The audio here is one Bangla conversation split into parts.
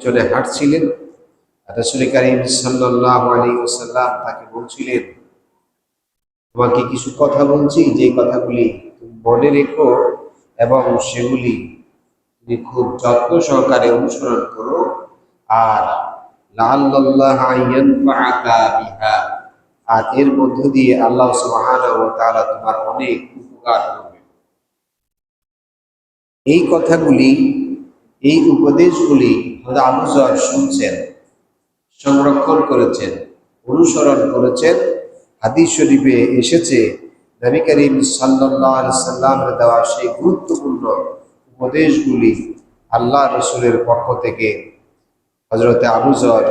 পিছনে হাঁটছিলেন। রাসূল কারীম সাল্লাল্লাহু আলাইহি ওয়াসাল্লাম তাকে বলছিলেন, তোমাকে কিছু কথা বলছি, যে কথাগুলি তুমি মনে রেখো এবং সেগুলি তুমি খুব যত্ন সহকারে অনুসরণ করো। আর লাআল্লাল্লাহা ইয়ানফাআকা বিহা, আর এর মধ্য দিয়ে আল্লাহ সুবহানাহু ওয়া তাআলা তোমার অনেক উপকার করবে। এই কথাগুলি, এই উপদেশগুলি হযরত আবু যর শুনছেন, সংরক্ষণ করেছেন, অনুসরণ করেছেন। হাদিস শরীফে এসেছে নবী করিম সাল্লাল্লাহু আলাইহি সাল্লামের দেওয়া সেই গুরুত্বপূর্ণ উপদেশগুলি আল্লাহ রসুলের পক্ষ থেকে হযরত আবু যর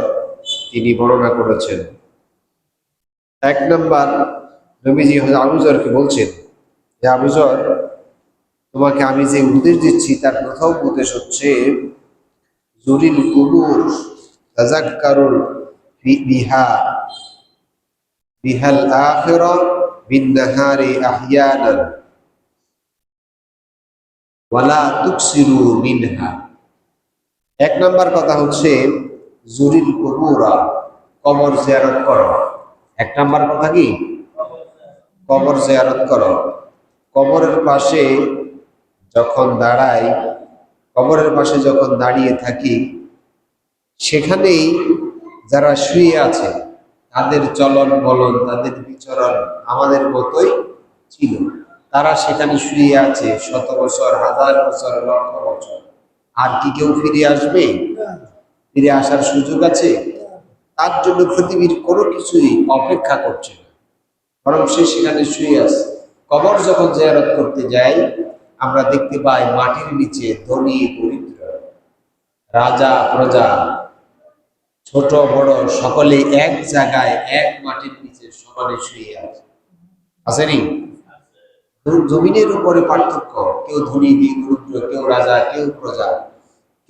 তিনি বর্ণনা করেছেন। এক নম্বর, নবীজি হযরত আবু যরকে বলছেন, যে আবু যর, তোমাকে আমি যে উপদেশ দিচ্ছি তার প্রথম উপদেশ হচ্ছে জুরিল কুবুর তাযাক্কারুল বিহা বিহাল আখিরা বিন নাহারি আহইয়ানান ওয়ালা তুকসিরু মিনহা। এক নম্বর কথা হচ্ছে জুরিল কুবুরা, কবর জিয়ারত করো। এক নম্বর কথা কি? কবর জিয়ারত করো। কবরের পাশে যখন দাঁড়াই, কবরের পাশে যখন দাঁড়িয়ে থাকি, সেখানেই যারা শুয়ে আছে তাদের চলন বলন, তাদের বিচরণ আমাদের মতোই ছিল। তারা সেখানে শুয়ে আছে শত বছর, হাজার বছর, লক্ষ বছর। আর কি কেউ ফিরে আসবে? ফিরে আসার সুযোগ আছে? তার জন্য পৃথিবীর কোনো কিছুই অপেক্ষা করছে না, বরং সে সেখানে শুয়ে আছে। কবর যখন জিয়ারত করতে যাই, আমরা দেখতে পাই মাটির নিচে ধনী দরিদ্র, রাজা প্রজা, ছোট বড় সকলে এক জায়গায় এক মাটির নিচে সমানে শুয়ে আছে। আসেনি? জমিনের উপরে পার্থক্য, কেউ ধনী দরিদ্র, কেউ রাজা, কেউ প্রজা,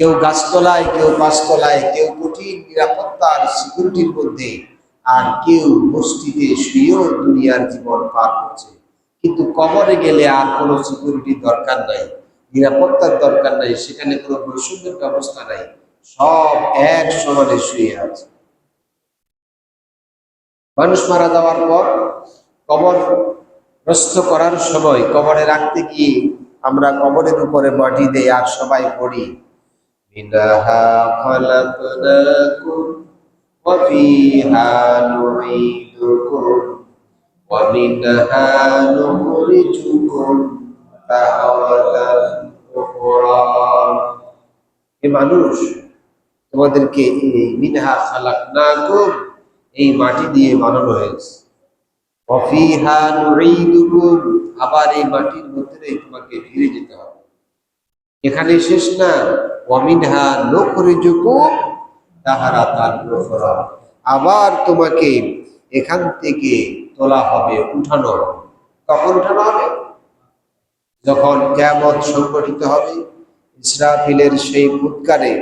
কেউ গাছতলায়, কেউ পাঁচতলায়, কেউ কঠিন নিরাপত্তার সিকিউরিটির মধ্যে, আর কেউ মসজিদে শুয়েও দুনিয়ার জীবন পার করছে। কিন্তু কবরে গেলে আর কোনো সিকিউরিটির দরকার নাই, নিরাপত্তার দরকার নাই, সেখানে কোনো বৈষম্যের ব্যবস্থা নাই, সব এক সমানে শুয়ে আছে। মানুষ মারা যাওয়ার পর কবর প্রস্থ করার সময়, কবরে রাখতে গিয়ে আমরা কবরের উপরে মাটি দেই আর সবাই পড়ি, মিনহা খালাকনাকুম ওয়া ফিহা নুঈদুকুম ওয়া মিনহা নুখরিজুকুম তারাতান উখরা। হে মানুষ, তোমাদেরকে এই মিনহা খালাকনাকুম, এই মাটি দিয়ে বানানো হয়েছে, ওয়া ফিহা নুঈদুকুম, আবার এই মাটির মধ্যে তোমাকে ফিরে যেতে হবে। এখানে শেষ না, ওয়া মিনহা নুখরিজুকুম তারাতান উখরা, আবার তোমাকে এখান থেকে তোলা হবে, উঠানো হবে। কখন উঠানো হবে? যখন কিয়ামত সংঘটিত হবে, ইসরাফিলের সেই ফুৎকারে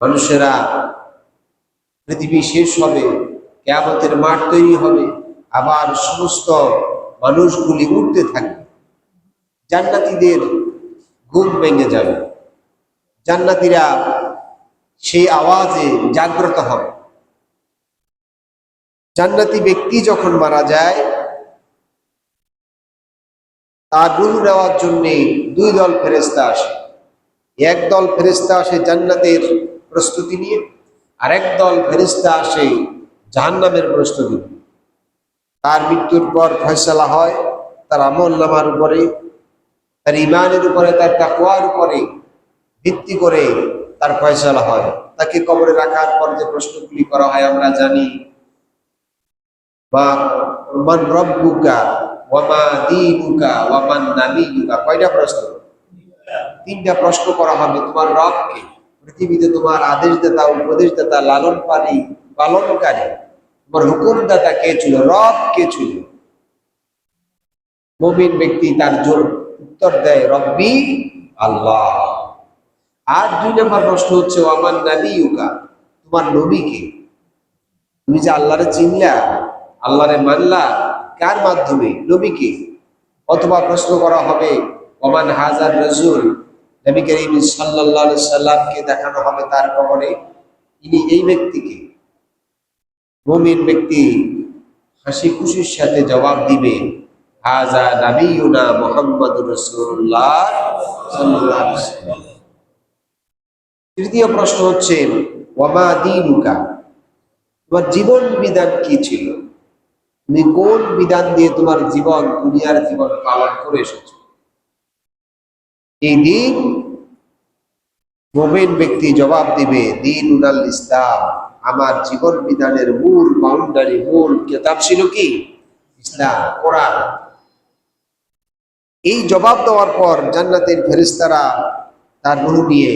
মানুষেরা, পৃথিবী শেষ হবে, কিয়ামতের মাঠ তৈরি হবে, আবার সমস্ত মানুষগুলি উঠতে থাকবে। জান্নাতীদের ঘুম ভেঙে যাবে, জান্নাতীরা সেই আওয়াজে জাগ্রত হবে। জান্নাতি ব্যক্তি যখন মারা যায়, তার রূহ নেওয়ার জন্য দুই দল ফেরেশতা আসে। এক দল ফেরেশতা আসে জান্নাতের প্রস্তুতি নিয়ে, আর এক দল ফেরেশতা আসে জাহান্নামের প্রস্তুতি নিয়ে। তার মৃত্যুর পর ফয়সালা হয় তার আমলনামার উপরে, তার ঈমানের উপরে, তার তাকওয়ার উপরে ভিত্তি করে তার ফয়সালা হয়। তাকে কবরে রাখার পর যে প্রশ্নগুলি করা হয় আমরা জানি, বা মান রব্বুকা ওয়া মা দীনুকা ওয়া মান নাবিয়ুকা। কয়টা প্রশ্ন? তিনটা প্রশ্ন করা হবে। তোমার রব কে? পৃথিবীতে তোমার আদেশদাতা, উপদেশদাতা, পালনকারী, তোমার হুকুমদাতা কে ছিল? রব কে ছিল? মুমিন ব্যক্তি তার জোর উত্তর দেয়, রব্বি আল্লাহ। আর দুই নম্বর প্রশ্ন হচ্ছে ওয়া মান নাবিয়ুকা, তোমার নবী কে? তুমি যে আল্লাহরে চিনলা, আল্লাহরে মানলা, কার মাধ্যমে? নবীকে। অথবা প্রশ্ন করা হবে ওমান হাজার রাসূল, নবী করিম সাল্লাল্লাহু আলাইহি সাল্লামকে দেখানো হবে তার কবরে। ইনি এই ব্যক্তিকে, মুমিন ব্যক্তি হাসি খুশির সাথে জবাব দিবে, হাযা নাবিয়ুনা মুহাম্মাদুর রাসূলুল্লাহ সাল্লাল্লাহু আলাইহি ওয়াসাল্লাম। তৃতীয় প্রশ্ন হচ্ছে, ওয়ামা দীনুকা, তোমার জীবন বিধান কি ছিল? তুমি কোন বিধান দিয়ে তোমার জীবন, দুনিয়ার জীবন পালন করে এসেছো? এই দিন মুমিন ব্যক্তি জবাব দিবে, দীনুল ইসলাম, আমার জীবন বিধানের মূল বাউন্ডারি, মূল কিতাব ছিল কি? ইসলাম, কোরআন। এই জবাব দেওয়ার পর জান্নাতের ফেরেশতারা তার রূহ নিয়ে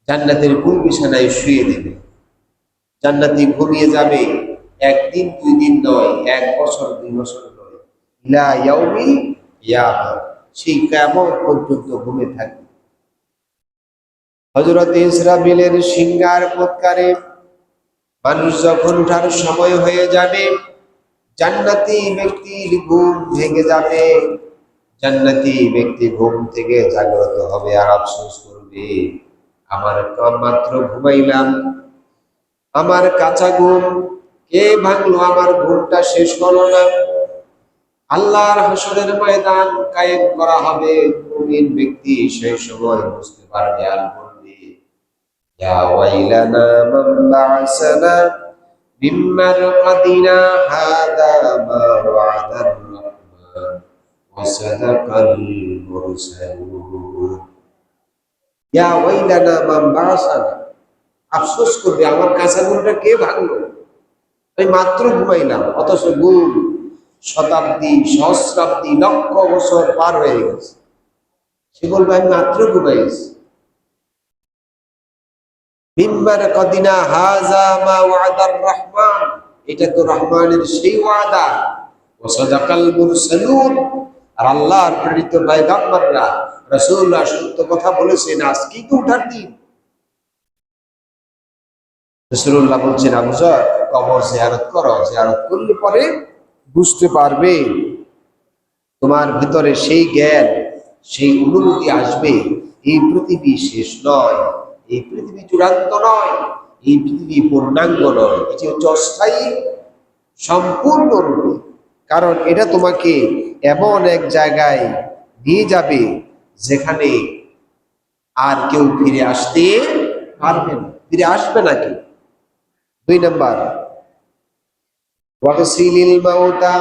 জান্নাতের কুল বিছানায় শুয়ে দেবে। জান্নাতি ঘুমিয়ে যাবে, একদিন দুই দিন নয়, 1 বছর 2 বছর নয়, ইলা ইয়াউমিল কিয়ামা, সেই কিয়ামত পর্যন্ত ঘুমে থাকবে। হযরত ইসরাফিলের সিংহার ফুৎকারে মানুষ যখন উঠার সময় হয়ে যাবে, জান্নাতি ব্যক্তির ঘুম ভেঙে যাবে। জান্নাতি ব্যক্তি ঘুম থেকে জাগ্রত হবে আর আফসোস করবে, আমার মাত্র ঘুমাইলাম, আমার কাঁচা ঘুম কে ভাঙলো, আমার ঘুমটা শেষ হলো না। আল্লাহর হাসরের ময়দান কায়েম করা হবে। মুমিন ব্যক্তি সেই সময় বুঝতে পারবে আর বলবে, ইয়া ওয়াইলানা মান বা'সানা মিন মারকাদিনা হাদা মা ওয়া'দার রাহমান ওয়া সাদাকাল মুরসালুন। ইয়া ওয়াইলানা মান বা'সানা, আফসোস করবে, আমার কাঁচা ঘুমটা কে ভাঙলো, আমি মাত্র ঘুমাইলাম, অথচ ঘুম শতাব্দী, সহস্রাব্দী, লক্ষ বছর পার হয়ে গেছে। সে বলবে আমি মাত্র ঘুমাইছি। মিম্বার কদিনা হাযা মা ওয়াদার রহমান, এটা তো রহমানের সেই ওয়াদা। ওয়া সাদাকাল মুরসালুন, আর আল্লাহর প্রেরিত পয়গম্বররা, রাসূলরা সত্য কথা বলেছেন, আজকেই তো উঠার দিন। রাসূলুল্লাহ বলছেন, আবু যর, কবর জিয়ারত করো, জিয়ারত করলে পরে বুঝতে পারবে, তোমার ভিতরে সেই জ্ঞান, সেই অনুভূতি আসবে, এই পৃথিবী শেষ নয়, এই পৃথিবী চূড়ান্ত নয়, এই পৃথিবী পূর্ণাঙ্গ নয়, এটি হচ্ছে অস্থায়ী, সম্পূর্ণরূপে। কারণ এটা তোমাকে এমন এক জায়গায় নিয়ে যাবে যেখানে আর কেউ ফিরে আসতে পারবে না, ফিরে আসবে না কেউ। 2 নাম্বার, ওয়াগসিলিল মাউতা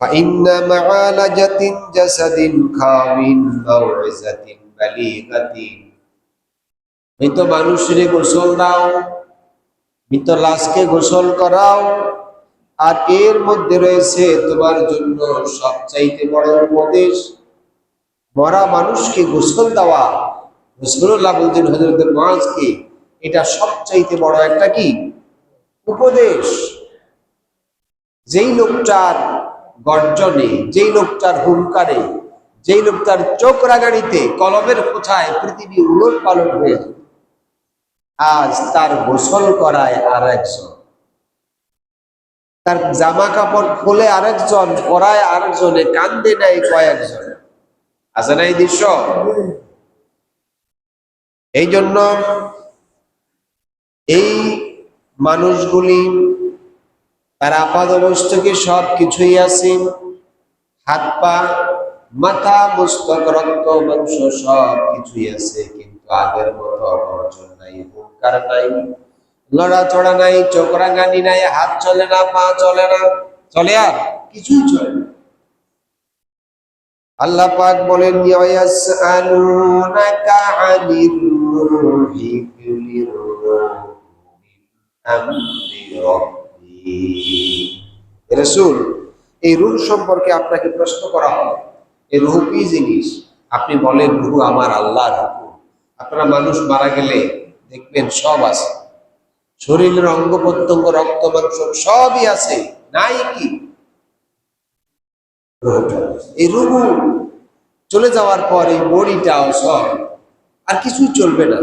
ফাইন্না মাআলাজাতিন জাসাদিন খামিন মাউইজাতিন বালিগাতিন। মৃত মানুষের গোসল দাও, মৃত লাশকে গোসল করাও, আর এর মধ্যে রয়েছে তোমার জন্য সবচাইতে বড় উপদেশ, মরা মানুষকে গোসল দেওয়া। রাসূলুল্লাহ বলছেন হযরত মুআজকে, এটা সবচাইতে বড় একটা কি উপদেশ। যেই লোকটার গর্জনে, যেই লোকটার হুঙ্কারে, যেই লোকটার চোখ রাগানিতে, কলমের খোঁচায় পৃথিবী উলট পালট হয়ে যায়, আজ তার গোসল করায় আর একজন, তার জামা কাপড় খুলে আরেকজন, পরায় আরেকজনে, কান্দে নাই কয়েকজন। আছে না এই দৃশ্য? এই জন্য এই মানুষগুলি, তার আপাদ মস্তকে সব কিছুই আছে, হাত পা, মাথা, মস্তক, রক্ত, মাংস সব কিছুই আছে, কিন্তু আগের মতো অর্জন নাই, হুঙ্কার নাই, লড়াচড়া নাই, চোখ রাঙানি নাই, হাত চলে না, পা চলে না, চলে আর কিছুই চলে না। আল্লাহ পাক বলেন, ইয়াসআলুনাকা আনির রূহি কুলির রূহু মিন আমরি রাব্বি। রাসূল, এই রূহ সম্পর্কে আপনাকে প্রশ্ন করা হবে, এই রূহ কি জিনিস? আপনি বলেন, রূহ আমার আল্লাহর হুকুম। আপনারা মানুষ মারা গেলে দেখবেন সব আছে, শরীরের অঙ্গ প্রত্যঙ্গ, রক্ত মাংস সবই আছে, নাই কি? এই রূহ চলে যাওয়ার পর এই বডিটাও সব, আর কিছুই চলবে না।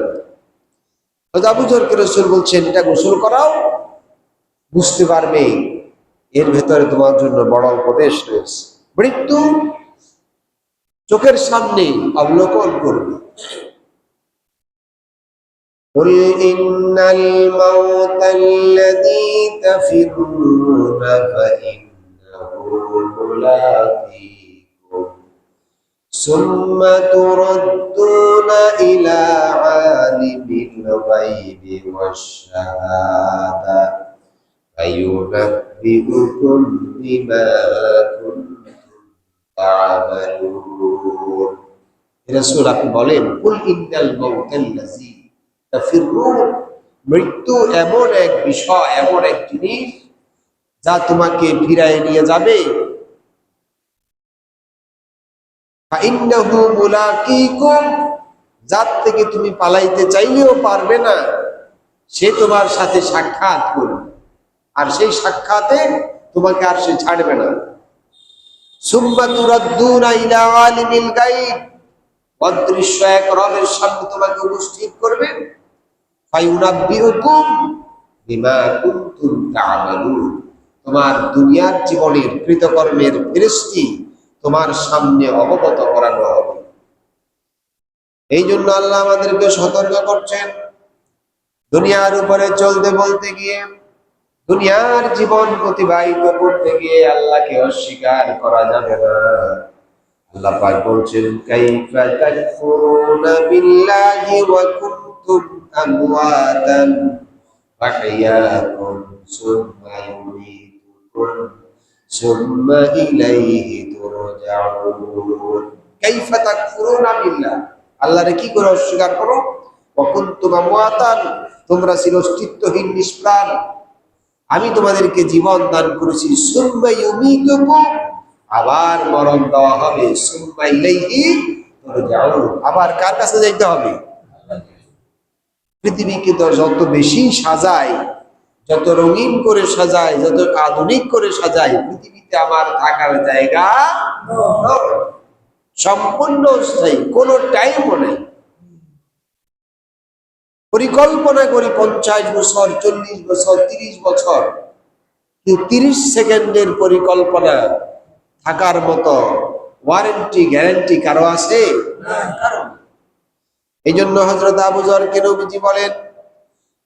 আবু যরকে রাসূল বলছেন, এটা গোসল করাও, বুঝতে পারবে এর ভেতরে তোমার জন্য বড় উপদেশ রয়েছে। মৃত্যু চোখের সামনে অবলোকন করবে। قل إن الموت الذي تفرون فإنه ملاقيكم ثم تردون إلى عالم الغيب والشهادة فينبئكم بما كنتم تعملون। রাসূল আপনি বলেন, কুল ইন্নাল মাউতাল্লাযী তাফিরুন, মৃত্যু এমন এক বিষয়, এমন এক জিনিস যা তোমাকে ফিরায় নিয়ে যাবে। ফাইন্নাহু মুলাকীকুম, যার থেকে তুমি পালাইতে চাইলেও পারবে না, সে তোমার সাথে সাক্ষাৎ করবে, আর সেই সাক্ষাতে তোমাকে আর সে ছাড়বে না। সুম্মা তুরাদ্দুনা ইলা আলিমিল গায়ব, অদৃশ্য এক রবের সামনে তোমাকে উপস্থিত করবে। ফায়ুনাব্বিউকুম বিমা কুনতুম তা'মালুন, তোমার দুনিয়ার জীবনের কৃতকর্মের ফেরেশতি তোমার সামনে অবগত করানো হবে। এই জন্য আল্লাহ আমাদেরকে সতর্ক করছেন, দুনিয়ার উপরে চলতে বলতে গিয়ে, দুনিয়ার জীবন অতিবাহিত করতে গিয়ে আল্লাহকে অস্বীকার করা যাবে না। আল্লাহ পাক বলছেন, কাইফা তাকফুরুনা বিল্লাহি ওয়া কুনতুম আমওয়াতান ফাহইয়াকুম সুম্মা ইউমীতুকুম সুম্মা ইলাইহি তুরজাউন। কাইফা তাকফুরুনা বিল্লাহ, আল্লাহরে কি করে অস্বীকার করো? ওয়া কুনতুম আমওয়াতান, তোমরা ছিল অস্তিত্বহীন, নিষ্প্রাণ, আমি তোমাদেরকে জীবন দান করেছি। সুম্মা ইউমীতুকুম, আবার মরণ দেওয়া হবে। সুম্মা ইলাইহি তুরজাউন, আবার কার কাছে যাইতে হবে? পৃথিবীকে তো যত বেশি সাজায়, যত রঙিন করে সাজায়, যত আধুনিক করে সাজায়, পৃথিবীতে আমার থাকার জায়গা সম্পূর্ণ স্থায়ী, কোনো টাইমও নেই। পরিকল্পনা করি 50 বছর, 40 বছর, 30 বছর, কিন্তু 30 সেকেন্ডের পরিকল্পনা থাকার মতো ওয়ারেন্টি গ্যারান্টি কারো আছে? এই জন্য হযরত আবু যরকে নবীজি বলেন,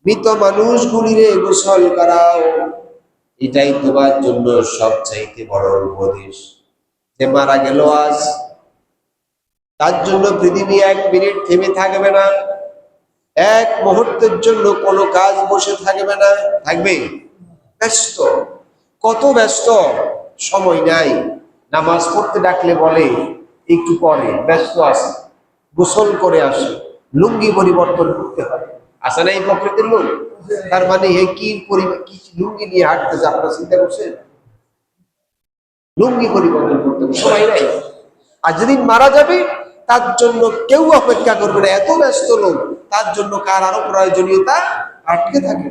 মৃত মানুষগুলিরে গোসল করাও, এটাই তোমার জন্য সবচাইতে বড় উপদেশ। যে মারা গেল আজ, তার জন্য পৃথিবী 1 মিনিট থেমে থাকবে না, 1 মুহূর্তের জন্য কোনো কাজ বসে থাকবে না। থাকবে ব্যস্ত, কত ব্যস্ত, সময় নাই। নামাজ পড়তে ডাকলে বলে একটু পরে, ব্যস্ত আছে, গোসল করে আসে, লুঙ্গি পরিবর্তন করতে হয়। আসে না এই প্রকৃতির লোক? তার মানে কি লুঙ্গি নিয়ে হাঁটতেছে, আপনারা চিন্তা করছেন? লুঙ্গি পরিবর্তন করতে সময় নাই। আর যেদিন মারা যাবে তার জন্য কেউ অপেক্ষা করবে না, এত ব্যস্ত লোক, তার জন্য কার আরো প্রয়োজনীয়তা আটকে থাকে।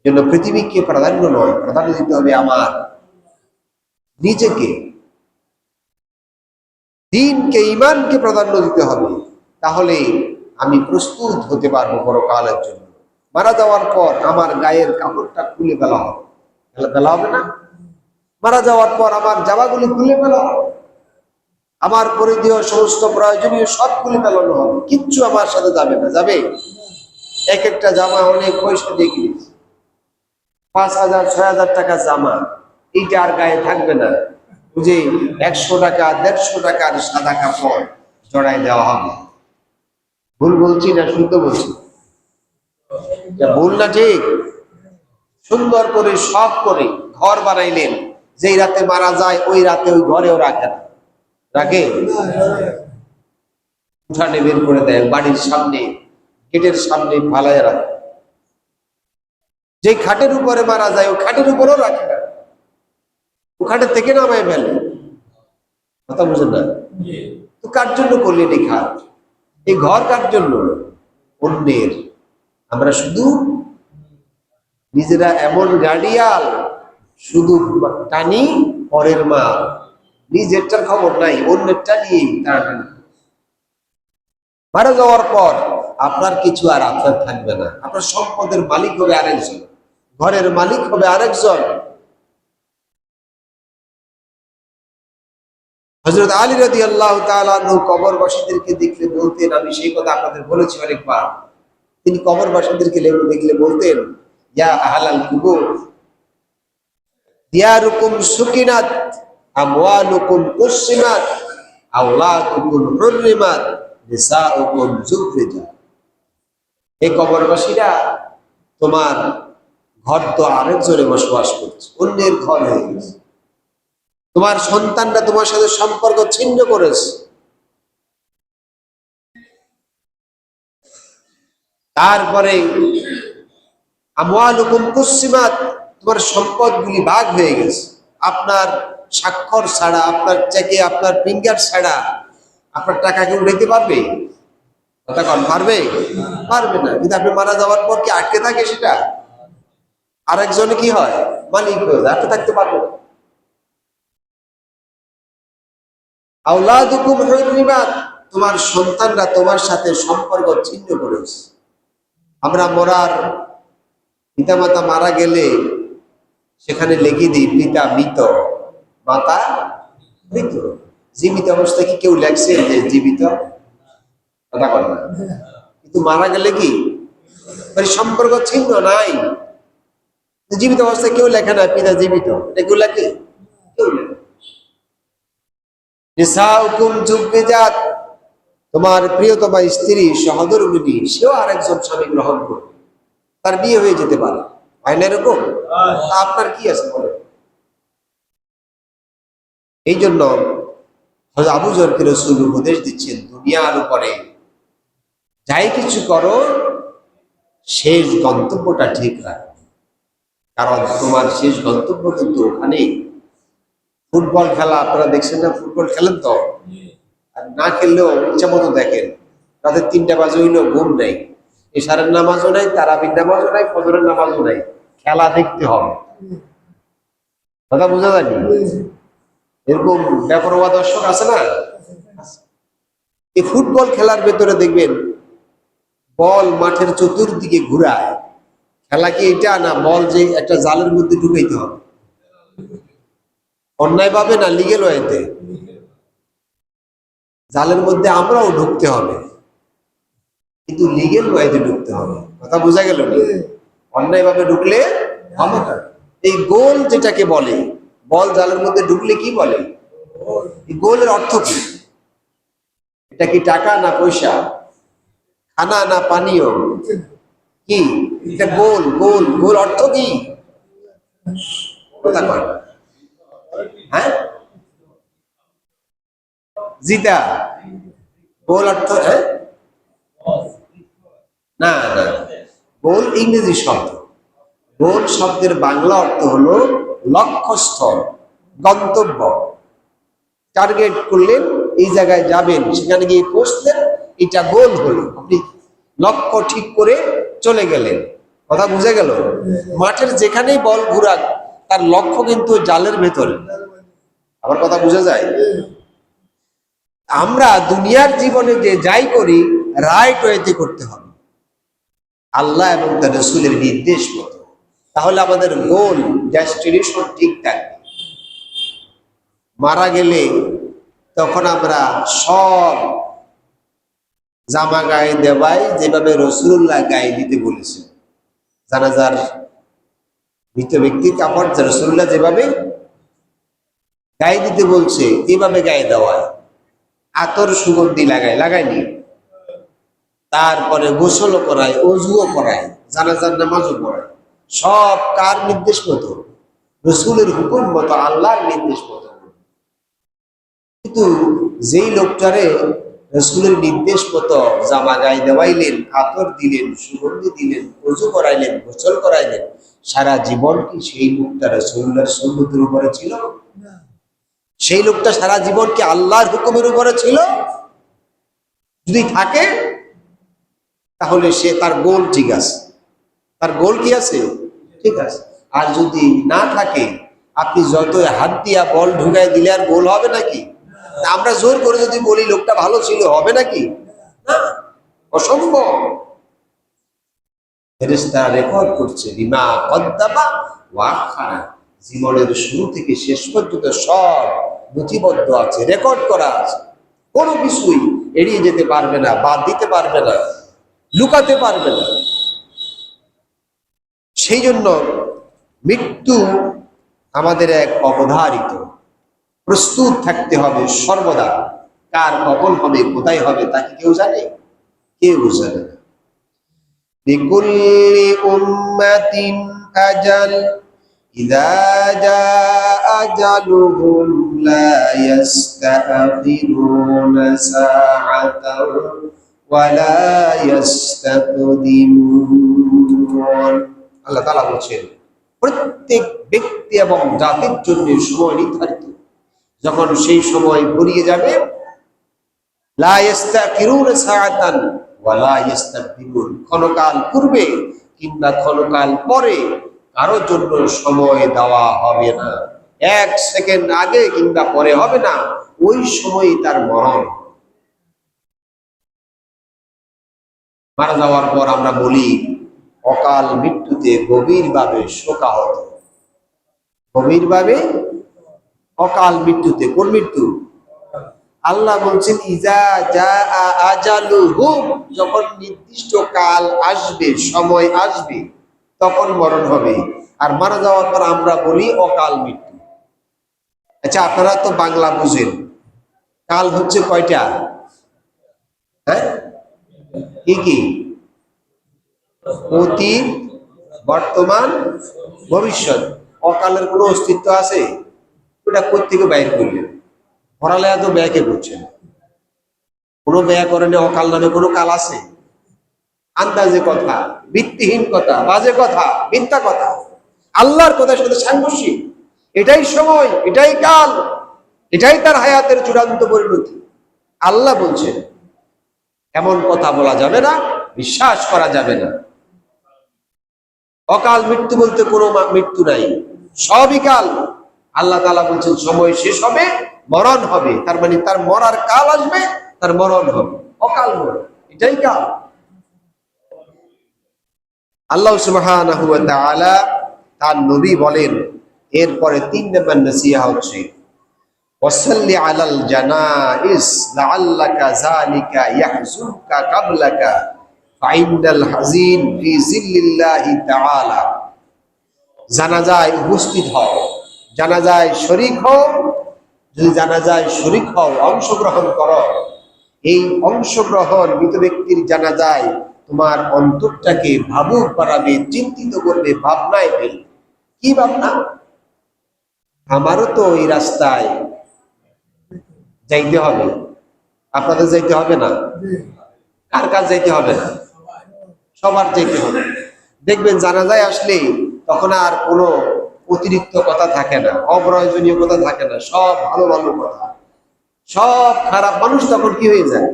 জন্য পৃথিবীকে প্রাধান্য নয়, প্রাধান্য দিতে হবে আমার নিজেকে, দ্বীনকে, ঈমানকে প্রাধান্য দিতে হবে। তাহলে আমি প্রস্তুত হতে পারবো পরকালের জন্য। মারা যাওয়ার পর আমার গায়ের কাপড়টা খুলে ফেলা হবে, ফেলা হবে না? মারা যাওয়ার পর আমার জামাগুলি খুলে ফেলা হবে, আমার পরিধেয় সমস্ত প্রয়োজনীয় সব খুলে ফেলানো হবে, কিচ্ছু আমার সাথে যাবে না। যাবে? এক একটা জামা অনেক পয়সা দিয়ে কিনেছি, 5,000 6,000 টাকা জামা, এইটা আর গায়ে থাকবে না। বুঝে 100 টাকা 150 টাকার সাদা কাপড় জড়াই দেওয়া হবে। ভুল বলছি না শুদ্ধ বলছি? ভুল না ঠিক? সুন্দর করে সব করে ঘর বানাইলেন, যেই রাতে মারা যায় ওই রাতে ওই ঘরেও রাখে না, রাখে? উঠানে বের করে দেয়, বাড়ির সামনে গেটের সামনে ফালায় রাখে। যে খাটের উপরে মারা যায় ও খাটের উপরেও রাখে না, ও খাটের থেকে নামায় ফেলে। কথা বুঝেন না? তো কার জন্য করলেন এই খাট? এই ঘর কার জন্য? অন্যের। আমরা শুধু নিজেরা এমন গাড়িয়াল, শুধু টানি পরের মাল, নিজেরটার খবর নাই, অন্যেরটা নিয়েই টানাটানি। মারা যাওয়ার পর আপনার কিছু আর আপনার থাকবে না, আপনার সম্পদের মালিক হবে আরেকজন, ঘরের মালিক হবে আরেকজন। হযরত আলী রাদিয়াল্লাহু তাআলা আনহু কবরবাসীদেরকে দেখলে বলতেন, আমি সেই কথা আপনাদের বলেছি অনেকবার, তিনি কবরবাসীদেরকে দেখলে বলতেন, ইয়া আহলাল কুবুর দিয়ারুকুম সুকিনাত আমওয়ালুকুম কুসিমাত আওলাদুকুম হুররিমাত নিসাউকুম যুফরিজাত। এই কবরবাসীরা, তোমার ঘর তো আরেকজনে বসবাস করছে, অন্যের ঘর হয়ে গেছে। তোমার সন্তানরা তোমার সাথে সম্পর্ক ছিন্ন করেছে। তারপরে আমওয়ালুকুম কুসিমাত, তোমার সম্পদগুলি ভাগ হয়ে গেছে। আপনার স্বাক্ষর ছাড়া, আপনার চেকে আপনার ফিঙ্গার ছাড়া আপনার টাকাকে উঠাইতে পারবে? কথা কন, পারবে? পারবে না। কিন্তু আপনি মারা যাওয়ার পর কি আটকে থাকে সেটা? আরেকজনে কি হয়, মালিক হয়ে যায়, আটকে থাকতে পারবে না। আওলাদুকুম হুররিমাত, তোমার সন্তানরা তোমার সাথে সম্পর্ক ছিন্ন করেছে। আমরা মরার, পিতামাতা মারা গেলে সেখানে লিখে দিই পিতা মৃত, মাতা মৃত। জীবিত অবস্থায় কি কেউ লেখছে যে জীবিত? কথা বল না। কিন্তু মারা গেলে কি মানে সম্পর্ক ছিন্ন নাই। জীবিত অবস্থায় কেউ লেখে না পিতা জীবিত, এটা কেউ লেখে? কেউ লেখে। নিসাউকুম যুফরিজাত, তোমার প্রিয়তমা স্ত্রী সহধর্মিণী, সেও আরেকজন স্বামী গ্রহণ করবে, তার বিয়ে হয়ে যেতে পারে, হয় না এরকম? আপনার কি আছে বলে? এই জন্য হযরত আবু যরকে রাসূল উপদেশ দিচ্ছেন, দুনিয়ার উপরে যাই কিছু করো শেষ গন্তব্যটা ঠিক রাখো, কারণ তোমার শেষ গন্তব্য কিন্তু ওখানেই। ফুটবল খেলা আপনারা দেখছেন না? ফুটবল খেলেন তো, আর না খেললেও ইচ্ছা মতো দেখেন। রাতে 3টা বাজে হইলেও ঘুম নেই, এশারের নামাজও নাই, তারাবির নামাজও নাই, ফজরের নামাজও নাই, খেলা দেখতে হবে। কথা বোঝা যায়নি? এরকম বেপরোয়া দর্শক আছে না? এই ফুটবল খেলার ভেতরে দেখবেন বল মাঠের চতুর্দিকে ঘুরায়। খেলা কি এটা না, বল যে একটা জালের মধ্যে ঢুকাইতে হবে অন্যায় ভাবে, না লিগেল ওয়েতে? জালের মধ্যে আমরাও ঢুকতে হবে, কিন্তু লিগেল ওয়েতে ঢুকতে হবে। কথা বোঝা গেল? অন্যায় ভাবে ঢুকলে হবে না। এই গোল যেটাকে বলে, বল জালের মধ্যে ঢুকলে কি বলে? এই গোলের অর্থ কি? এটা কি টাকা না পয়সা, খানা না পানীয়, কি এটা? গোল, গোল, গোল অর্থ কি? কথা কয় হ্যাঁ, জিতা, গোল অর্থ হ্যাঁ, না না, গোল ইংরেজি শব্দ। গোল শব্দের বাংলা অর্থ হলো লক্ষ্যস্থল, গন্তব্য। টার্গেট করলেন, এই জায়গায় যাবেন, সেখানে গিয়ে পৌঁছলেন, এটা গোল হলো। আপনি লক্ষ্য ঠিক করে চলে গেলেন। কথা বুঝে গেল? মাঠের যেখানেই বল ঘুরাক, তার লক্ষ্য কিন্তু জালের ভেতরে। আমার কথা বুঝা যায়? আমরা দুনিয়ার জীবনে যে যাই করি রাইট ওয়েতে করতে হবে, আল্লাহ এবং তার রাসূলের নির্দেশ মতো। তাহলে আমাদের গোল, ডেস্টিনেশন ঠিক থাকবে। মারা গেলে তখন আমরা সব জামা গায়ে দেওয়াই যেভাবে রাসূলুল্লাহ গায়ে দিতে বলেছেন, জানাজার মৃত ব্যক্তির কাপড় রাসূলুল্লাহ যেভাবে গায়ে দিতে বলছে এইভাবে গায়ে দেওয়ায়। আতর সুগন্ধি লাগায়নি। তারপরে গোসলও করায়, অজুও করায়, জানাজার নামাজও পড়ায়। সব কার নির্দেশ মতো? রাসূলের হুকুম মতো, আল্লাহর নির্দেশ মতো। কিন্তু যেই লোকটারে রাসূলের নির্দেশ মতো জামা গায়ে দেওয়াইলেন, আতর দিলেন, সুগন্ধি দিলেন, অজু করাইলেন, গোসল করাইলেন, সারা জীবন কি সেই লোকটা রাসূলুল্লাহর সুন্নতের উপরে ছিল? সেই লোকটা সারা জীবন কি আল্লাহর হুকুমের উপরে ছিল? যদি থাকে তাহলে সে, তার গোল ঠিক আছে, তার গোল কি আছে? ঠিক আছে। আর যদি না থাকে, আপনি যতই হাত দিয়া বল ঢুকাই দিলে আর গোল হবে নাকি? আমরা জোর করে যদি বলি লোকটা ভালো ছিল, হবে নাকি? না, অসম্ভব। ফেরেশতারা রেকর্ড করছে বিমা কদ্দামা ওয়া আখারা, জীবনের শুরু থেকে শেষ পর্যন্ত সব নথিবদ্ধ আছে, রেকর্ড করা আছে। কোনো কিছুই এড়িয়ে যেতে পারবে না, বাদ দিতে পারবে না, লুকাতে পারবে না। সেই জন্য মৃত্যু আমাদের এক অবধারিত, প্রস্তুত থাকতে হবে সর্বদা। কার কখন হবে, কোথায় হবে, তা কি কেউ জানে? কেউ জানে না। লিকুল্লি উম্মাতিন আজাল ইযা জাআ আজালুহুম লা ইস্তাখিরুনা সাআতান ওয়া লা ইস্তাকদিমুন। আল্লাহ তাআলা বলেন, প্রত্যেক ব্যক্তি এবং জাতির জন্য সময় নির্ধারিত। যখন সেই সময় ফুরিয়ে যাবে, লা ইস্তাখিরুনা সাআতান ওয়া লা ইস্তাকদিমুন, ক্ষণকাল পূর্বে কিংবা ক্ষণকাল পরে কারোর জন্য সময় দেওয়া হবে না। এক সেকেন্ড আগে কিংবা পরে হবে না, ওই সময়ই তার মরণ। মারা যাওয়ার পর আমরা বলি অকাল মৃত্যুতে গভীরভাবে শোকাহত। গভীরভাবে অকাল মৃত্যুতে। কোন মৃত্যু? আল্লাহ বলছেন ইজা জাআ আজালুহুম, যখন নির্দিষ্ট কাল আসবে, সময় আসবে, তখন মরণ হবে। আর মারা যাওয়ার পর আমরা বলি অকাল মৃত্যু। আচ্ছা, আপনারা তো বাংলা বুঝেন, কাল হচ্ছে কয়টা? হ্যাঁ, কি কি? অতীত, বর্তমান, ভবিষ্যৎ। অকালের কোনো অস্তিত্ব আছে? ওটা কোত্থেকে বাইর করলেন? পড়ালেখা তো ব্যয়কে করছেন, কোনো ব্যয় করেনি। অকাল নামে কোনো কাল আছে? আন্দাজে কথা, ভিত্তিহীন কথা, বাজে কথা, মিথ্যা কথা, আল্লাহর কথার সাথে সাংঘর্ষিক। এটাই সময়, এটাই কাল, এটাই তার হায়াতের চূড়ান্ত পরিণতি। আল্লাহ বলছেন এমন কথা বলা যাবে না, বিশ্বাস করা যাবে না। অকাল মৃত্যু বলতে কোনো মৃত্যু নাই, সবই কাল। আল্লাহ তাআলা বলছেন সময় শেষ হবে, মরণ হবে। তার মানে তার মরার কাল আসবে, তার মরণ হবে। অকাল মরণ, এটাই কাল। আল্লাহ সুবহানাহু ওয়া তাআলা তার নবী বলেন, এরপরে 3 নম্বর নসিহা হচ্ছে ওয়াসাল্লি আলাল জানাইস লাআল্লাকা যালিকা ইয়াহজুকা ক্বাবলাকা ফাইনাল হাজিন ফি জিল্লিল্লাহি তাআলা। জানাজায় উপস্থিত হও, জানাজায় শরীক হও। যদি জানাজায় শরীক হও, অংশগ্রহণ করো, এই অংশগ্রহণ মৃত ব্যক্তির জানাজায় তোমার অন্তরটাকে ভাবুক বাড়াবে, চিন্তিত করবে, ভাবনায় ফেলবে। কি ভাবনা? আমারও তো এই রাস্তায় যাইতে হবে, আপনাদের যাইতে হবে না? কার কাজ যাইতে হবে না? সবার যাইতে হবে। দেখবেন জানাজায় আসলে তখন আর কোনো অতিরিক্ত কথা থাকে না, অপ্রয়োজনীয় কথা থাকে না, সব ভালো ভালো কথা। সব খারাপ মানুষ তখন কি হয়ে যায়?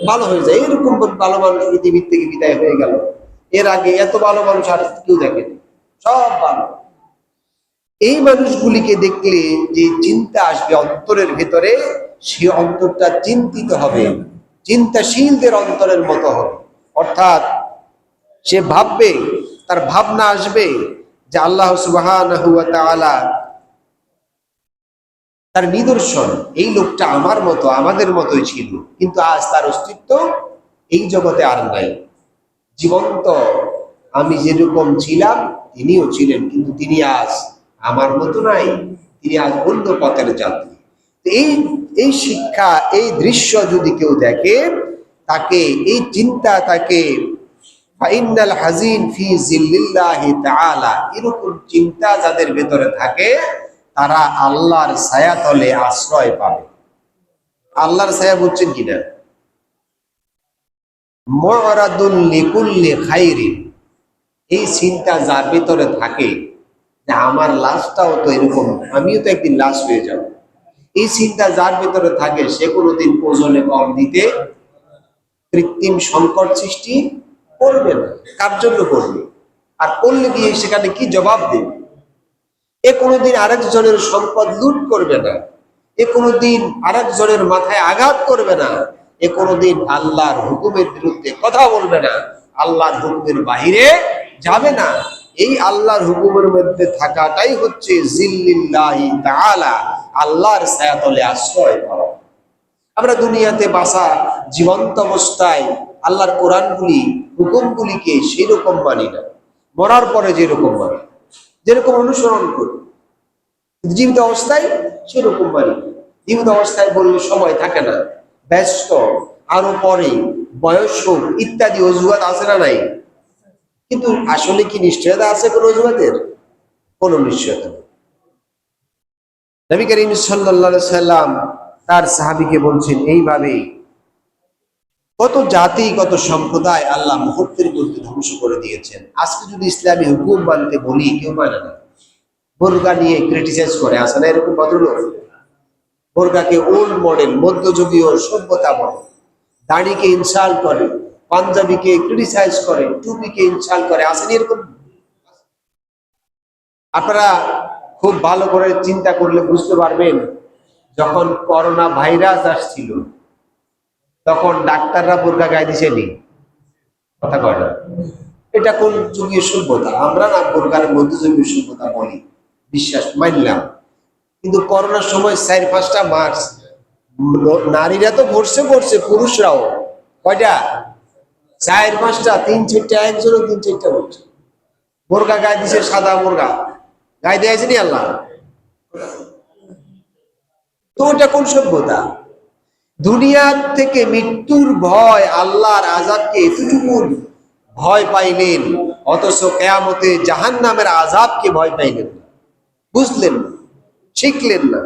ভালো হয়ে যায়। এরকম ভালো মানুষ পৃথিবীর থেকে বিদায় হয়ে গেল। এর আগে এত ভালো মানুষ আর কেউ দেখেনি, সব ভালো। এই মানুষগুলিকে দেখলে যে চিন্তা আসবে অন্তরের ভেতরে, সে অন্তরটা চিন্তিত হবে, চিন্তাশীলদের অন্তরের মতো হবে। অর্থাৎ সে ভাববে, তার ভাবনা আসবে যে আল্লাহ সুবহানাহু ওয়া তাআলা তার নিদর্শন, এই লোকটা আমার মতো, আমাদের মতোই ছিল, কিন্তু আজ তার অস্তিত্ব এই জগতে আর নাই। জীবন্ত আমি যেরকম ছিলাম তিনিও ছিলেন, কিন্তু তিনি আজ আমার মতো নাই, তিনি আজ অন্য পথের যাত্রী। এই এই শিক্ষা, এই দৃশ্য যদি কেউ দেখে, তাকে এই চিন্তা, তাকে ফাইনাল হাজিন ফি জিল্লিল্লাহি তাআলা, এরকম চিন্তা যাদের ভেতরে থাকে তারা আল্লাহর ছায়াতলে আশ্রয় পাবে। আল্লাহর ছায়া বুঝছেন কিনা? মুরাদুল লিকুল্লি খাইরিন, এই চিন্তা যার ভিতরে থাকে যে আমার লাশটাও তো এরকম, আমিও তো একদিন লাশ হয়ে যাব, এই চিন্তা যার ভিতরে থাকে, সে কোনোদিন ওজনে কম দিতে কৃত্রিম সংকট সৃষ্টি করবে না। কার জন্য করবে? আর করলে গিয়ে সেখানে কি জবাব দেবে? এ কোনোদিন আরেকজনের সম্পদ লুট করবে না, এ কোনোদিন আরেকজনের মাথায় আঘাত করবে না, এ কোনোদিন আল্লাহর হুকুমের বিরুদ্ধে কথা বলবে না, আল্লাহর হুকুমের বাহিরে যাবে না। এই আল্লাহর হুকুমের মধ্যে থাকাটাই হচ্ছে জিল্লিল্লাহি তাআলা, আল্লাহর ছায়াতলে আশ্রয় পাওয়া। আমরা দুনিয়াতে বাসা জীবন্ত অবস্থায় আল্লাহর কোরআনগুলি হুকুমগুলিকে সেরকম মানি না, মরার পরে যেরকম মানি, যেরকম অনুসরণ করি, জীবিত অবস্থায় সেরকম মানি। জীবিত অবস্থায় বললে সময় থাকে না, ব্যস্ত, আরো পরে, বয়স হোক ইত্যাদি অজুহাত আছে না নাই? কিন্তু আসলে কি নিশ্চয়তা আছে কোন অজুহাতের? কোন নিশ্চয়তা নেই। নবী করিম সাল্লাল্লাহু আলাইহি সাল্লাম তার সাহাবীকে বলছেন এইভাবে কত জাতি কত সম্প্রদায় আল্লাহ মুহূর্তের মধ্যে ধ্বংস করে দিয়েছেন। আজকে যদি ইসলামী হুকুম মানতে বলি কেউ মানে না, বোরকা নিয়ে ক্রিটিসাইজ করে, আসে না এরকম ভদ্রলোক? বোরকাকে ওল্ড মডেল, মধ্যযুগীয় সভ্যতা বলে, দাড়িকে ইনসাল্ট করে, পাঞ্জাবিকে ক্রিটিসাইজ করে, টুপিকে ইনসাল্ট করে, আসেনি এরকম? আপনারা খুব ভালো করে চিন্তা করলে বুঝতে পারবেন, যখন করোনা ভাইরাস আসছিল তখন ডাক্তাররা বোরকা গায়ে দিছেনি? কথা কয় না? এটা কোন যুগীয় সভ্যতা? আমরা না বোরকার মধ্যযুগীয় সভ্যতা বলি, বিশ্বাস মানলাম। কিন্তু করোনার সময় 4-5টা মার্চ নারীরা তো ভরছে, পুরুষরাও কয়টা? 4-5টা, 3-4টা, একজনও 3-4টা ভরছে। বোরকা গায়ে দিছে, সাদা বোরকা গায়ে দিয়েছে নি আল্লাহ? তো ওটা কোন সভ্যতা? দুনিয়ার থেকে মৃত্যুর ভয়, আল্লাহর আযাবকে এতটুকু ভয় পাইলেন, অথচ কিয়ামতে জাহান্নামের আযাবকে ভয় পাইলেন না, বুঝলেন না, শিখলেন না।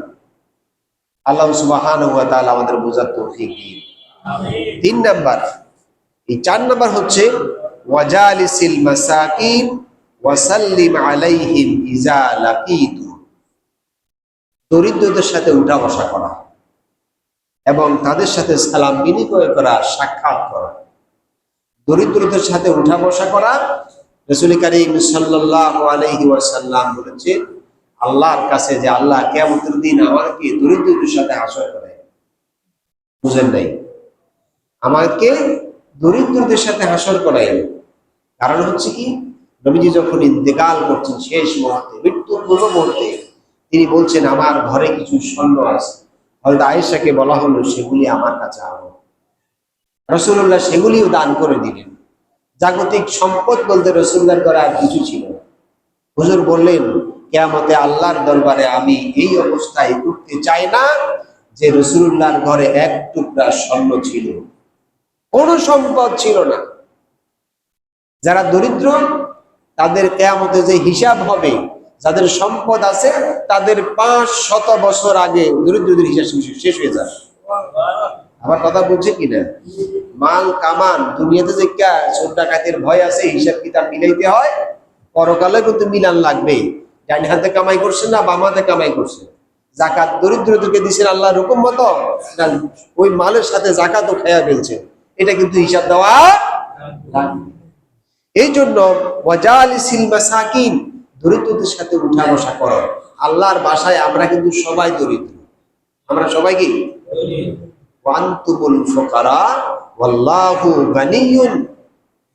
আল্লাহ সুবহানাহু ওয়া তাআলা আমাদের বোঝার তৌফিক দিন। আমিন। 3 নাম্বার, এই 4 নাম্বার হচ্ছে ওয়াজালিসিল মাসাকিন ওয়াসাল্লিম আলাইহিম ইজা লাকিতু। দরিদ্রদের সাথে উঠা বসা করা এবং তাদের সাথে সালাম বিনিময় করা, সাক্ষাৎ করা। দরিদ্রদের সাথে উঠা বসা করা, রাসূল কারীম সাল্লাল্লাহু আলাইহি ওয়াসাল্লাম বলেছেন আল্লাহর কাছে যে আল্লাহ কিয়ামতের দিন আমাকে দরিদ্রদের সাথে হাসর করায়। বুঝেন নাই? আমাকে দরিদ্রদের সাথে হাসর করায়। কারণ হচ্ছে কি, নবীজি যখন ইন্তেকাল করছেন শেষ মুহূর্তে, মৃত্যুর পূর্ব মুহূর্তে, তিনি বলছেন আমার ঘরে কিছু স্বর্ণ আছে। হযরত আয়েশাকে বলা হলো সেগুলি আমার কাছে আনো। রাসূলুল্লাহ সেগুলিও দান করে দিলেন। জাগতিক সম্পদ বলতে রাসূলুল্লাহর ঘরে আর কিছু ছিল না। হুজুর বললেন কিয়ামতে আল্লাহর দরবারে আমি এই অবস্থায় উঠতে চাই না যে রাসূলুল্লাহর ঘরে এক টুকরা স্বর্ণ ছিল, কোনো সম্পদ ছিল না। যারা দরিদ্র তাদের কিয়ামতে যে হিসাব হবে, যাদের সম্পদ আছে তাদের 500 বছর আগে দরিদ্রদের হিসাব শেষ হয়ে যাবে। আমার কথা বুঝছে কিনা? মাল কামান দুনিয়াতে যে চোর ডাকাতের ভয় আছে, হিসাব কিতাব মিলাইতে হয়, পরকালে কিন্তু মিলান লাগবে। ডান হাতে কামাই করছেন না বাম হাতে কামাই করছেন, যাকাত দরিদ্রদেরকে দিচ্ছেন আল্লাহর হুকুম মতো, ওই মালের সাথে যাকাতও খাইয়া ফেলছেন, এটা কিন্তু হিসাব দেওয়া লাগবে। এই জন্য ওয়াজালিসিল মাসাকিন, দরিদ্রদের সাথে উঠা বসা করো। আল্লাহর ভাষায় আমরা কিন্তু সবাই দরিদ্র, আমরা সবাই কি? ওয়ান্তুমুল ফুকারা ওয়াল্লাহু গানিয়্যুন।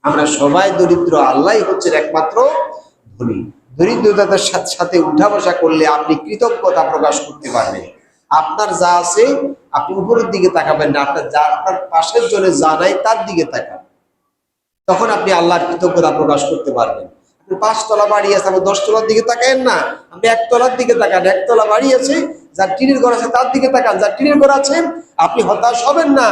আমরা সবাই দরিদ্র, আল্লাহই হচ্ছেন একমাত্র ধনী। দরিদ্রতার সাথে উঠা বসা করলে আপনি কৃতজ্ঞতা প্রকাশ করতে পারবেন। আপনার যা আছে আপনি উপরের দিকে তাকাবেন না, আপনার পাশের জনে যা নাই তার দিকে তাকান, তখন আপনি আল্লাহর কৃতজ্ঞতা প্রকাশ করতে পারবেন। আপনি 5 তলা বাড়ি আছে, আপনি 10 তলার দিকে তাকায়েন না, আপনি 1 তলার দিকে তাকান। 1 তলা বাড়ি আছে, যার টিনের ঘর আছে তার দিকে তাকান, যার টিনের ঘর আছে আপনি হতাশ হবেন না।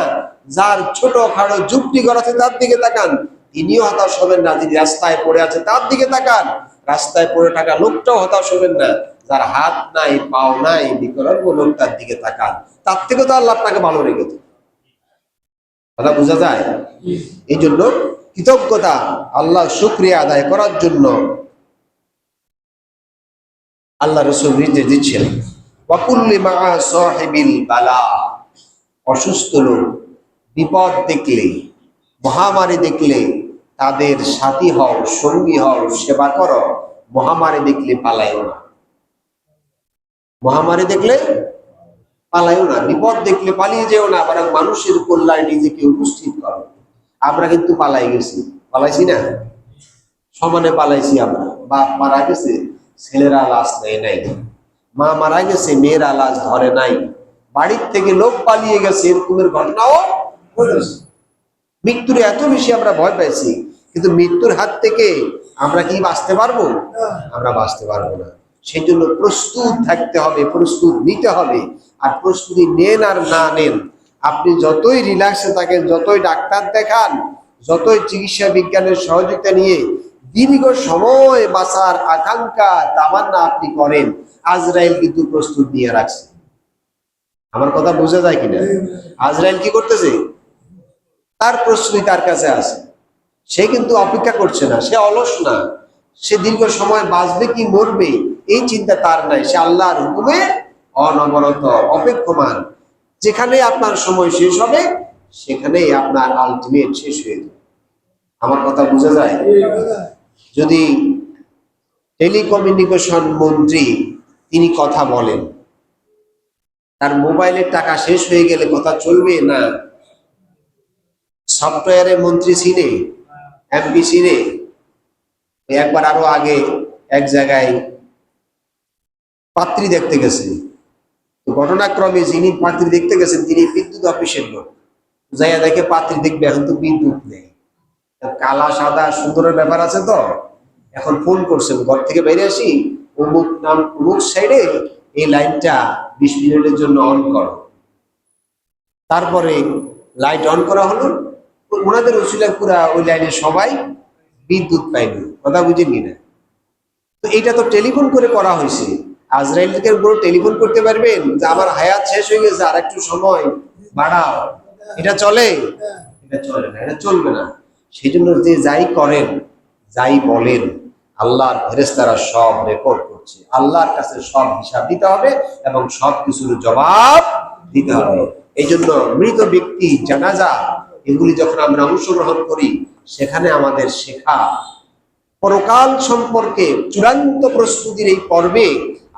যার ছোট খাটো ঝুপড়ি ঘর আছে তার দিকে তাকান, তিনিও হতাশ হবেন না। যিনি রাস্তায় পড়ে আছে তার দিকে তাকান, রাস্তায় পড়ে থাকা লোকটাও হতাশ হবেন না। যার হাত নাই পাও নাই বিকলাঙ্গ লোকটার দিকে তাকান, তার থেকে তো আল্লাহ আপনাকে ভালো রেখেছে। কথা বোঝা যায়? এই জন্য কৃতজ্ঞতা, আল্লাহ শুকরিয়া আদায় করার জন্য আল্লাহ রাসূল নির্দেশ দিচ্ছেন ওয়াকুল্লি মা সাহিবিল বালা। অসুস্থ লোক, বিপদ দেখলে, মহামারী দেখলে তাদের সাথী হও, সঙ্গী হও, সেবা করো। মহামারী দেখলে পালাইও না, মহামারী দেখলে পালাইও না, বিপদ দেখলে পালিয়ে যেও না, বরং মানুষের কল্যাণে নিজেকে উপস্থিত করো। আমরা কিন্তু পালাই গেছি, পালাইছি না? সমানে পালাইছি আমরা। বাপ মারা গেছে, ছেলেরা লাশ নেয় নাই, মা মারা গেছে, মেয়েরা লাশ ধরে নাই, বাড়ির থেকে লোক পালিয়ে গেছে, এরকমের ঘটনাও ঘটেছে। মৃত্যুর এত বেশি আমরা ভয় পাইছি, কিন্তু মৃত্যুর হাত থেকে আমরা কি বাঁচতে পারবো? আমরা বাঁচতে পারবো না। সেই জন্য প্রস্তুত থাকতে হবে, প্রস্তুত নিতে হবে। আর প্রস্তুতি নেন আর না নেন, আপনি যতই রিল্যাক্সে থাকেন, যতই ডাক্তার দেখান, যতই চিকিৎসা বিজ্ঞানের সহযোগিতা নিয়ে দীর্ঘ সময় বাঁচার আকাঙ্ক্ষা তামান্না আপনি করেন, আজরাইল কিন্তু প্রস্তুত নিয়ে রাখছে। আমার কথা বোঝা যায় কিনা? আজরাইল কি করতেছে? তার প্রস্তুতি তার কাছে আছে। সে কিন্তু অপেক্ষা করছে না, সে অলস না, সে দীর্ঘ সময় বাঁচবে কি মরবে এই চিন্তা তার নাই। সে আল্লাহর হুকুমে অনবরত অপেক্ষমান। যেখানে আপনার সময় শেষ হবে, সেখানেই আপনার আলটিমেট শেষ হয়ে যাবে। আমার কথা বোঝা যায়? যদি টেলিকমিউনিকেশন মন্ত্রী তিনি কথা বলেন, তার মোবাইলের টাকা শেষ হয়ে গেলে কথা চলবে না। সফটওয়্যারের মন্ত্রী ছিনে, এমপি ছিনে। একবার আরো আগে এক জায়গায় পাত্রী দেখতে গেছেন, ঘটনাক্রমে যিনি পাত্রী দেখতে গেছেন তিনি বিদ্যুৎ অফিসের লোক। যাইয়া দেখে পাত্রী দেখবে এখন তো বিদ্যুৎ নেই, কালা সাদা সুন্দরের ব্যাপার আছে, তো এখন ফোন করছেন ঘর থেকে বেরিয়ে আসি, অমুক নাম অমুক সাইডে এই লাইনটা 20 মিনিটের জন্য অন করো। তারপরে লাইট অন করা হলো, ওনাদের উসিলা পুরা ওই লাইনে সবাই বিদ্যুৎ পাইল। কথা বুঝেন কিনা? তো এটা তো টেলিফোন করে করা হয়েছে। আজরাইলকে টেলিফোন করতে পারবেন যে আমার হায়াত শেষ হয়ে গেছে, আর একটু সময় বাড়াও? এটা চলে? এটা চলে না, এটা চলবে না। সেই জন্য যে যাই করেন, যাই বলেন, আল্লাহর ফেরেশতারা সব রেকর্ড করছে। আল্লাহর কাছে সব হিসাব দিতে হবে এবং সব কিছুর জবাব দিতে হবে। এই জন্য মৃত ব্যক্তি, জানাজা, এগুলি যখন আমরা অংশগ্রহণ করি, সেখানে আমাদের শেখা পরকাল সম্পর্কে চূড়ান্ত প্রস্তুতির এই পর্বে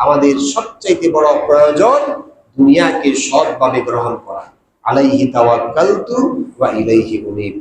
আমাদের সবচাইতে বড় প্রয়োজন দুনিয়াকে সৎভাবে গ্রহণ করা। আলাইহি তাওয়াক্কালতু ওয়া ইলাইহি উনীব।